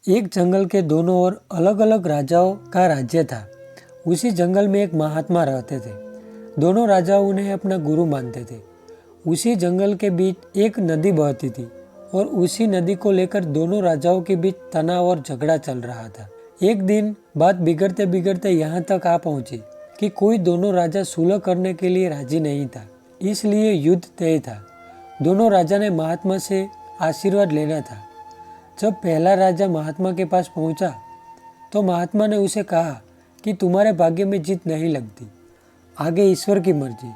एक जंगल के दोनों ओर अलग अलग राजाओं का राज्य था। उसी जंगल में एक महात्मा रहते थे। दोनों राजा उन्हें अपना गुरु मानते थे। उसी जंगल के बीच एक नदी बहती थी और उसी नदी को लेकर दोनों राजाओं के बीच तनाव और झगड़ा चल रहा था। एक दिन बात बिगड़ते बिगड़ते यहाँ तक आ पहुंची कि कोई दोनों राजा सुलह करने के लिए राजी नहीं था, इसलिए युद्ध तय था। दोनों राजा ने महात्मा से आशीर्वाद लेना था। जब पहला राजा महात्मा के पास पहुंचा तो महात्मा ने उसे कहा कि तुम्हारे भाग्य में जीत नहीं लगती, आगे ईश्वर की मर्जी।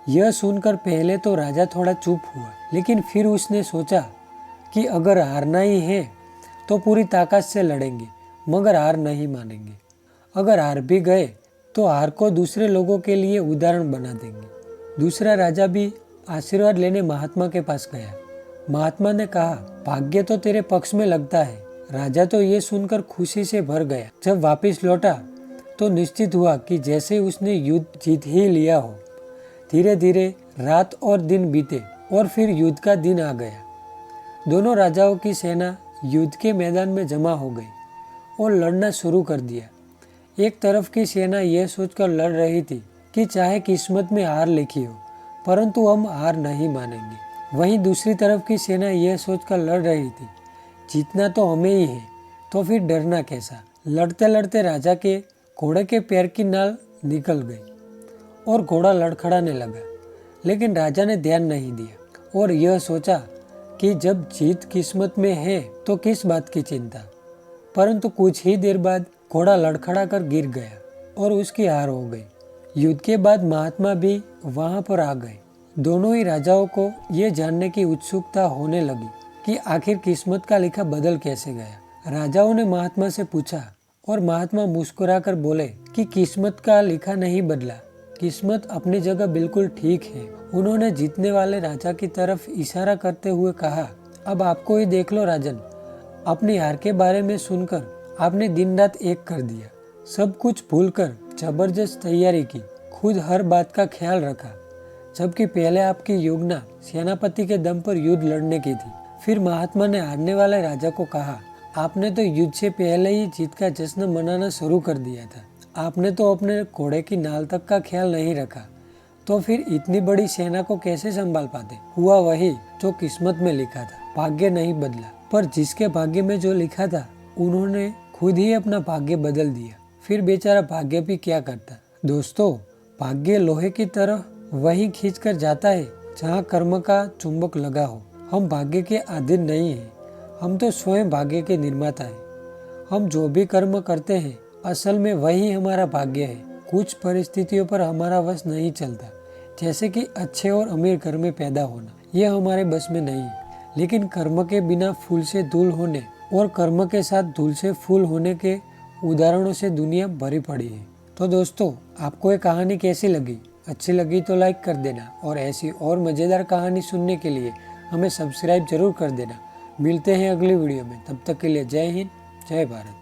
यह सुनकर पहले तो राजा थोड़ा चुप हुआ, लेकिन फिर उसने सोचा कि अगर हारना ही है तो पूरी ताकत से लड़ेंगे, मगर हार नहीं मानेंगे। अगर हार भी गए तो हार को दूसरे लोगों के लिए उदाहरण बना देंगे। दूसरा राजा भी आशीर्वाद लेने महात्मा के पास गया। महात्मा ने कहा, भाग्य तो तेरे पक्ष में लगता है। राजा तो ये सुनकर खुशी से भर गया। जब वापस लौटा तो निश्चित हुआ कि जैसे उसने युद्ध जीत ही लिया हो। धीरे धीरे रात और दिन बीते और फिर युद्ध का दिन आ गया। दोनों राजाओं की सेना युद्ध के मैदान में जमा हो गई और लड़ना शुरू कर दिया। एक तरफ की सेना यह सोचकर लड़ रही थी कि चाहे किस्मत में हार लिखी हो, परंतु हम हार नहीं मानेंगे। वहीं दूसरी तरफ की सेना यह सोचकर लड़ रही थी, जीतना तो हमें ही है, तो फिर डरना कैसा। लड़ते लड़ते राजा के घोड़े के पैर की नाल निकल गई और घोड़ा लड़खड़ाने लगा। लेकिन राजा ने ध्यान नहीं दिया और यह सोचा कि जब जीत किस्मत में है तो किस बात की चिंता। परंतु कुछ ही देर बाद घोड़ा लड़खड़ा कर गिर गया और उसकी हार हो गई। युद्ध के बाद महात्मा भी वहां पर आ गए। दोनों ही राजाओं को यह जानने की उत्सुकता होने लगी कि आखिर किस्मत का लिखा बदल कैसे गया। राजाओं ने महात्मा से पूछा और महात्मा मुस्कुराकर बोले कि किस्मत का लिखा नहीं बदला, किस्मत अपनी जगह बिल्कुल ठीक है। उन्होंने जीतने वाले राजा की तरफ इशारा करते हुए कहा, अब आपको ही देख लो राजन, अपनी हार के बारे में सुनकर आपने दिन रात एक कर दिया। सब कुछ भूलकर जबरदस्त तैयारी की, खुद हर बात का ख्याल रखा, जबकि पहले आपकी योजना सेनापति के दम पर युद्ध लड़ने की थी। फिर महात्मा ने हारने वाले राजा को कहा, आपने तो युद्ध से पहले ही जीत का जश्न मनाना शुरू कर दिया था। आपने तो अपने घोड़े की नाल तक का ख्याल नहीं रखा, तो फिर इतनी बड़ी सेना को कैसे संभाल पाते। हुआ वही जो किस्मत में लिखा था, भाग्य नहीं बदला। पर जिसके भाग्य में जो लिखा था उन्होंने खुद ही अपना भाग्य बदल दिया। फिर बेचारा भाग्य भी क्या करता। दोस्तों, भाग्य लोहे की तरह वहीं खींच कर जाता है जहाँ कर्म का चुंबक लगा हो। हम भाग्य के अधीन नहीं हैं, हम तो स्वयं भाग्य के निर्माता हैं। हम जो भी कर्म करते हैं असल में वही हमारा भाग्य है। कुछ परिस्थितियों पर हमारा वश नहीं चलता, जैसे कि अच्छे और अमीर घर में पैदा होना, यह हमारे बस में नहीं है। लेकिन कर्म के बिना फूल से धूल होने और कर्म के साथ धूल से फूल होने के उदाहरणों से दुनिया भरी पड़ी है। तो दोस्तों, आपको ये कहानी कैसी लगी? अच्छी लगी तो लाइक कर देना और ऐसी और मज़ेदार कहानी सुनने के लिए हमें सब्सक्राइब जरूर कर देना। मिलते हैं अगली वीडियो में, तब तक के लिए जय हिंद, जय भारत।